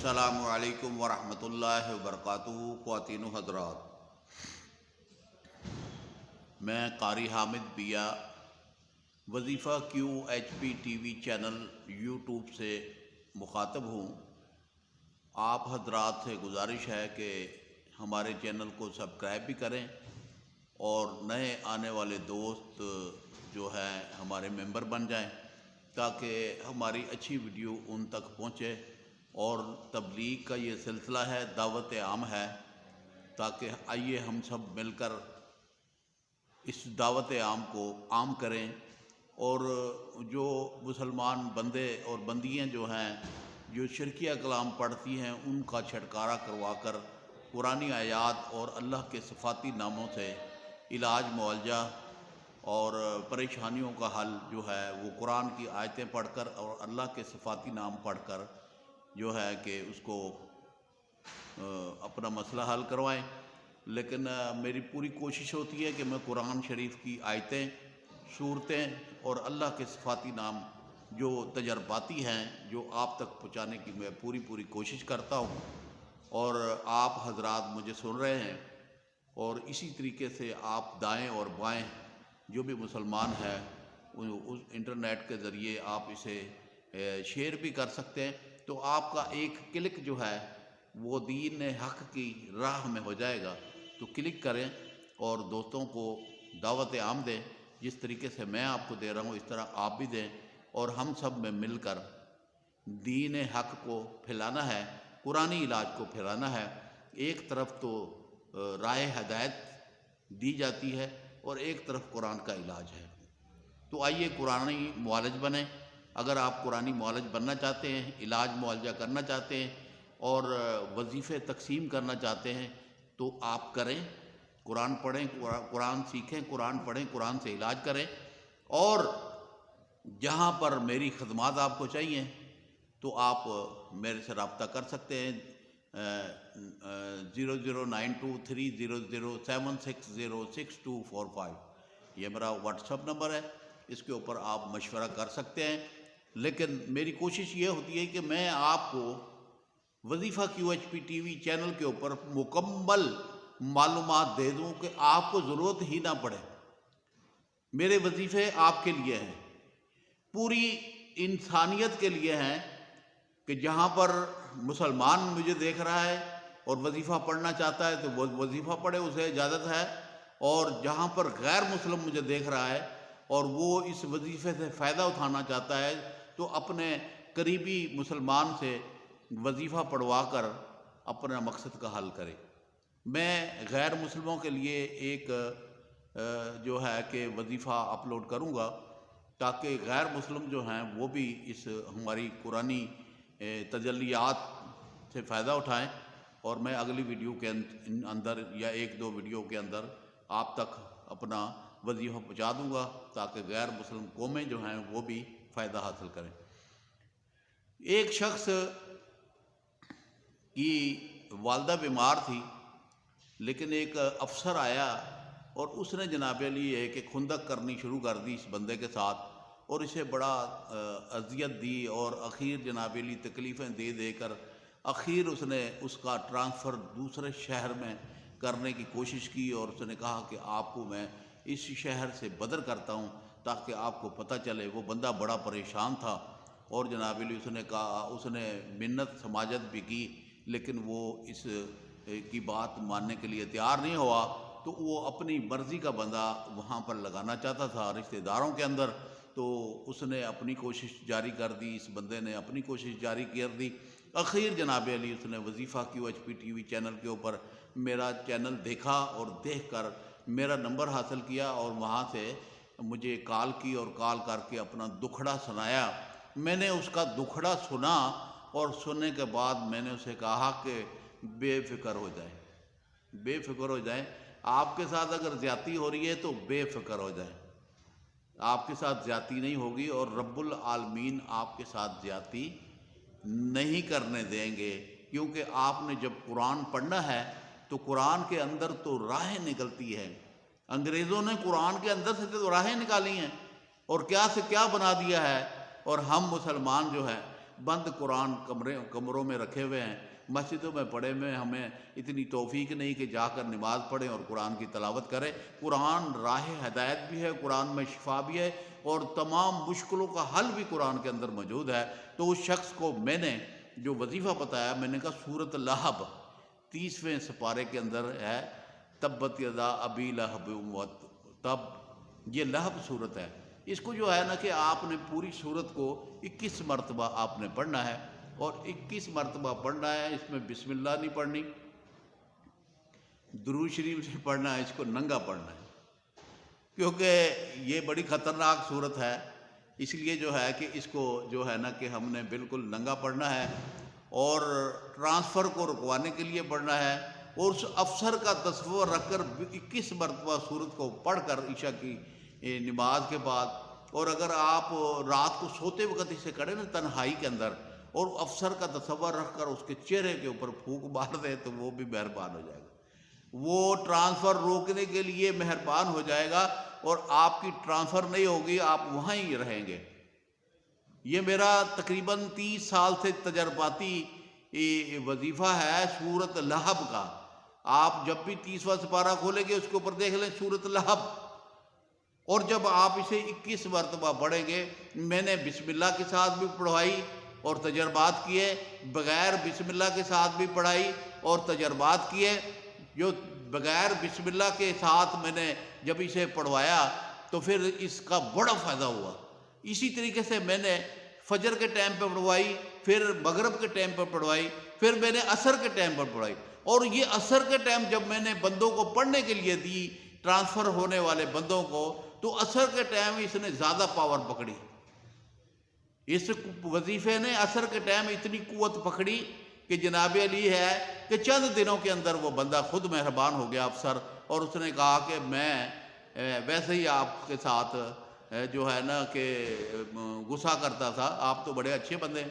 السلام علیکم ورحمۃ اللہ وبرکاتہ۔ خواتین و حضرات، میں قاری حامد بیا وظیفہ QHP TV چینل یوٹیوب سے مخاطب ہوں۔ آپ حضرات سے گزارش ہے کہ ہمارے چینل کو سبسکرائب بھی کریں اور نئے آنے والے دوست جو ہیں ہمارے ممبر بن جائیں تاکہ ہماری اچھی ویڈیو ان تک پہنچے، اور تبلیغ کا یہ سلسلہ ہے، دعوت عام ہے، تاکہ آئیے ہم سب مل کر اس دعوت عام کو عام کریں، اور جو مسلمان بندے اور بندیاں جو ہیں جو شرکیہ کلام پڑھتی ہیں ان کا چھٹکارا کروا کر قرآنی آیات اور اللہ کے صفاتی ناموں سے علاج معالجہ اور پریشانیوں کا حل جو ہے وہ قرآن کی آیتیں پڑھ کر اور اللہ کے صفاتی نام پڑھ کر جو ہے کہ اس کو اپنا مسئلہ حل کروائیں۔ لیکن میری پوری کوشش ہوتی ہے کہ میں قرآن شریف کی آیتیں، صورتیں اور اللہ کے صفاتی نام جو تجرباتی ہیں جو آپ تک پہنچانے کی میں پوری کوشش کرتا ہوں، اور آپ حضرات مجھے سن رہے ہیں، اور اسی طریقے سے آپ دائیں اور بائیں جو بھی مسلمان ہیں اس انٹرنیٹ کے ذریعے آپ اسے شیئر بھی کر سکتے ہیں، تو آپ کا ایک کلک جو ہے وہ دین حق کی راہ میں ہو جائے گا۔ تو کلک کریں اور دوستوں کو دعوت عام دیں، جس طریقے سے میں آپ کو دے رہا ہوں اس طرح آپ بھی دیں، اور ہم سب میں مل کر دین حق کو پھیلانا ہے، قرآنی علاج کو پھیلانا ہے۔ ایک طرف تو راہ ہدایت دی جاتی ہے اور ایک طرف قرآن کا علاج ہے۔ تو آئیے قرآنی معالج بنیں۔ اگر آپ قرآنی معالج بننا چاہتے ہیں، علاج معالجہ کرنا چاہتے ہیں اور وظیفے تقسیم کرنا چاہتے ہیں تو آپ کریں، قرآن پڑھیں، قرآن سیکھیں، قرآن پڑھیں، قرآن سے علاج کریں، اور جہاں پر میری خدمات آپ کو چاہیے تو آپ میرے سے رابطہ کر سکتے ہیں۔ 00923007606245 یہ میرا واٹس ایپ نمبر ہے، اس کے اوپر آپ مشورہ کر سکتے ہیں۔ لیکن میری کوشش یہ ہوتی ہے کہ میں آپ کو وظیفہ QHP TV چینل کے اوپر مکمل معلومات دے دوں کہ آپ کو ضرورت ہی نہ پڑے۔ میرے وظیفے آپ کے لیے ہیں، پوری انسانیت کے لیے ہیں، کہ جہاں پر مسلمان مجھے دیکھ رہا ہے اور وظیفہ پڑھنا چاہتا ہے تو وہ وظیفہ پڑھے، اسے اجازت ہے، اور جہاں پر غیر مسلم مجھے دیکھ رہا ہے اور وہ اس وظیفے سے فائدہ اٹھانا چاہتا ہے تو اپنے قریبی مسلمان سے وظیفہ پڑھوا کر اپنا مقصد کا حل کرے۔ میں غیر مسلموں کے لیے ایک جو ہے کہ وظیفہ اپلوڈ کروں گا تاکہ غیر مسلم جو ہیں وہ بھی اس ہماری قرآنی تجلیات سے فائدہ اٹھائیں، اور میں اگلی ویڈیو کے اندر یا ایک دو ویڈیو کے اندر آپ تک اپنا وظیفہ پہنچا دوں گا تاکہ غیر مسلم قومیں جو ہیں وہ بھی فائدہ حاصل کریں۔ ایک شخص کی والدہ بیمار تھی، لیکن ایک افسر آیا اور اس نے جناب علی ایک خندق کرنی شروع کر دی اس بندے کے ساتھ، اور اسے بڑا اذیت دی، اور اخیر جناب علی تکلیفیں دے دے کر اخیر اس نے اس کا ٹرانسفر دوسرے شہر میں کرنے کی کوشش کی، اور اس نے کہا کہ آپ کو میں اس شہر سے بدر کرتا ہوں تاکہ آپ کو پتہ چلے۔ وہ بندہ بڑا پریشان تھا، اور جناب علی اس نے کہا، اس نے منت سماجت بھی کی، لیکن وہ اس کی بات ماننے کے لیے تیار نہیں ہوا، تو وہ اپنی مرضی کا بندہ وہاں پر لگانا چاہتا تھا رشتہ داروں کے اندر، تو اس نے اپنی کوشش جاری کر دی، اس بندے نے اپنی کوشش جاری کر دی۔ اخیر جناب علی اس نے وظیفہ QHP TV چینل کے اوپر میرا چینل دیکھا، اور دیکھ کر میرا نمبر حاصل کیا، اور وہاں سے مجھے کال کی، اور کال کر کے اپنا دکھڑا سنایا۔ میں نے اس کا دکھڑا سنا، اور سننے کے بعد میں نے اسے کہا کہ بے فکر ہو جائیں، بے فکر ہو جائیں، آپ کے ساتھ اگر زیادتی ہو رہی ہے تو بے فکر ہو جائیں، آپ کے ساتھ زیادتی نہیں ہوگی، اور رب العالمین آپ کے ساتھ زیادتی نہیں کرنے دیں گے، کیونکہ آپ نے جب قرآن پڑھنا ہے تو قرآن کے اندر تو راہیں نکلتی ہیں۔ انگریزوں نے قرآن کے اندر سے تو راہیں نکالی ہیں، اور کیا سے کیا بنا دیا ہے، اور ہم مسلمان جو ہیں بند قرآن کمروں میں رکھے ہوئے ہیں، مسجدوں میں پڑھے ہوئے، ہمیں اتنی توفیق نہیں کہ جا کر نماز پڑھیں اور قرآن کی تلاوت کریں۔ قرآن راہ ہدایت بھی ہے، قرآن میں شفا بھی ہے، اور تمام مشکلوں کا حل بھی قرآن کے اندر موجود ہے۔ تو اس شخص کو میں نے جو وظیفہ بتایا، میں نے کہا سورۃ لہب 30ویں سپارے کے اندر ہے، تبت یدا ابی لہب تب، یہ لہب صورت ہے۔ اس کو جو ہے نا کہ آپ نے پوری صورت کو 21 مرتبہ آپ نے پڑھنا ہے، اور 21 مرتبہ پڑھنا ہے۔ اس میں بسم اللہ نہیں پڑھنی، درود شریف نہیں پڑھنا ہے، اس کو ننگا پڑھنا ہے، کیونکہ یہ بڑی خطرناک صورت ہے۔ اس لیے جو ہے کہ اس کو جو ہے نا کہ ہم نے بالکل ننگا پڑھنا ہے، اور ٹرانسفر کو رکوانے کے لیے پڑھنا ہے، اور اس افسر کا تصور رکھ کر 21 مرتبہ صورت کو پڑھ کر عشاء کی نماز کے بعد، اور اگر آپ رات کو سوتے وقت اسے کریں نا تنہائی کے اندر، اور افسر کا تصور رکھ کر اس کے چہرے کے اوپر پھونک مار دیں، تو وہ بھی مہربان ہو جائے گا، وہ ٹرانسفر روکنے کے لیے مہربان ہو جائے گا، اور آپ کی ٹرانسفر نہیں ہوگی، آپ وہاں ہی رہیں گے۔ یہ میرا تقریباً 30 سال سے تجرباتی وظیفہ ہے سورۃ لہب کا۔ آپ جب بھی 30واں سپارہ کھولیں گے، اس کے اوپر دیکھ لیں سورۃ لہب، اور جب آپ اسے 21 مرتبہ پڑھیں گے، میں نے بسم اللہ کے ساتھ بھی پڑھوائی اور تجربات کیے، بغیر بسم اللہ کے ساتھ بھی پڑھائی اور تجربات کیے۔ جو بغیر بسم اللہ کے ساتھ میں نے جب اسے پڑھوایا تو پھر اس کا بڑا فائدہ ہوا۔ اسی طریقے سے میں نے فجر کے ٹائم پہ پڑھوائی، پھر مغرب کے ٹائم پر پڑھوائی، پھر میں نے عصر کے ٹائم پر پڑھوائی، اور یہ عصر کے ٹائم جب میں نے بندوں کو پڑھنے کے لیے دی، ٹرانسفر ہونے والے بندوں کو، تو عصر کے ٹائم اس نے زیادہ پاور پکڑی۔ اس وظیفے نے عصر کے ٹائم اتنی قوت پکڑی کہ جناب علی ہے کہ چند دنوں کے اندر وہ بندہ خود مہربان ہو گیا افسر، اور اس نے کہا کہ میں ویسے ہی آپ کے ساتھ جو ہے نا کہ غصہ کرتا تھا، آپ تو بڑے اچھے بندے ہیں۔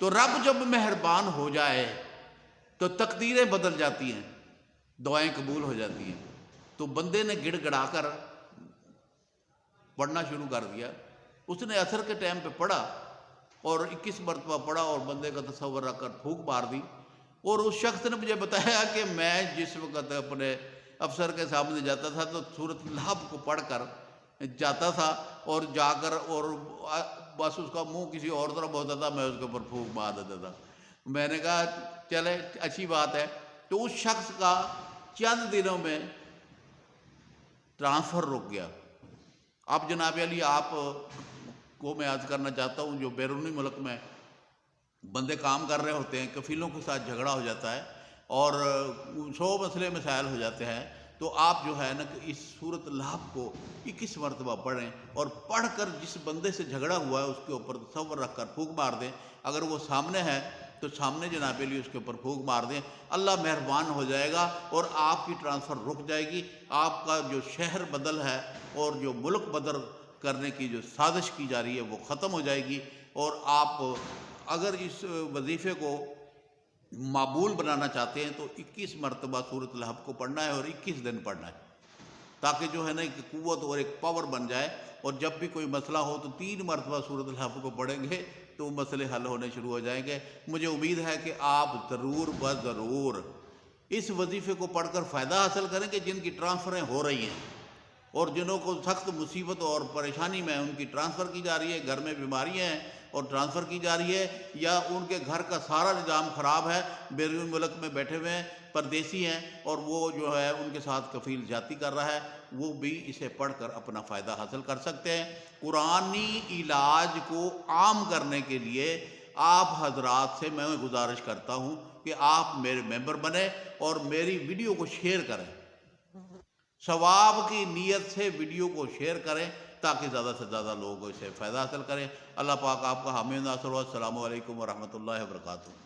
تو رب جب مہربان ہو جائے تو تقدیریں بدل جاتی ہیں، دعائیں قبول ہو جاتی ہیں۔ تو بندے نے گڑ گڑا کر پڑھنا شروع کر دیا۔ اس نے عصر کے ٹائم پہ پڑھا اور 21 مرتبہ پڑھا، اور بندے کا تصور رکھ کر پھونک مار دی۔ اور اس شخص نے مجھے بتایا کہ میں جس وقت اپنے افسر کے سامنے جاتا تھا تو سورۃ لہب کو پڑھ کر جاتا تھا، اور جا کر اور بس اس کا منہ کسی اور طرف ہوتا تھا، میں اس کے اوپر پھونک مار دیتا تھا۔ میں نے کہا چلے اچھی بات ہے۔ تو اس شخص کا چند دنوں میں ٹرانسفر رک گیا۔ اب جناب علی آپ کو میں عرض کرنا چاہتا ہوں، جو بیرونی ملک میں بندے کام کر رہے ہوتے ہیں، کفیلوں کے ساتھ جھگڑا ہو جاتا ہے اور 100 مسئلے مسائل ہو جاتے ہیں، تو آپ جو ہے نا کہ اس سورۃ لہب کو 21 مرتبہ پڑھیں، اور پڑھ کر جس بندے سے جھگڑا ہوا ہے اس کے اوپر تصور رکھ کر پھونک مار دیں۔ اگر وہ سامنے ہے تو سامنے جناب علی اس کے اوپر پھونک مار دیں، اللہ مہربان ہو جائے گا، اور آپ کی ٹرانسفر رک جائے گی، آپ کا جو شہر بدل ہے اور جو ملک بدل کرنے کی جو سازش کی جا رہی ہے وہ ختم ہو جائے گی۔ اور آپ اگر اس وظیفے کو معمول بنانا چاہتے ہیں تو 21 مرتبہ سورۃ لہب کو پڑھنا ہے، اور 21 دن پڑھنا ہے، تاکہ جو ہے نا ایک قوت اور ایک پاور بن جائے، اور جب بھی کوئی مسئلہ ہو تو 3 مرتبہ سورۃ لہب کو پڑھیں گے تو مسئلے حل ہونے شروع ہو جائیں گے۔ مجھے امید ہے کہ آپ ضرور ضرور اس وظیفے کو پڑھ کر فائدہ حاصل کریں گے، جن کی ٹرانسفریں ہو رہی ہیں اور جنہوں کو سخت مصیبت اور پریشانی میں ان کی ٹرانسفر کی جا رہی ہے، گھر میں بیماریاں ہیں اور ٹرانسفر کی جا رہی ہے، یا ان کے گھر کا سارا نظام خراب ہے، بیرون ملک میں بیٹھے ہوئے ہیں، پردیسی ہیں، اور وہ جو ہے ان کے ساتھ کفیل جاتی کر رہا ہے، وہ بھی اسے پڑھ کر اپنا فائدہ حاصل کر سکتے ہیں۔ قرآنی علاج کو عام کرنے کے لیے آپ حضرات سے میں گزارش کرتا ہوں کہ آپ میرے ممبر بنیں اور میری ویڈیو کو شیئر کریں، ثواب کی نیت سے ویڈیو کو شیئر کریں تاکہ زیادہ سے زیادہ لوگ اسے فائدہ حاصل کریں۔ اللہ پاک آپ کا حامی و ناصر ہو۔ السلام علیکم ورحمۃ اللہ وبرکاتہ۔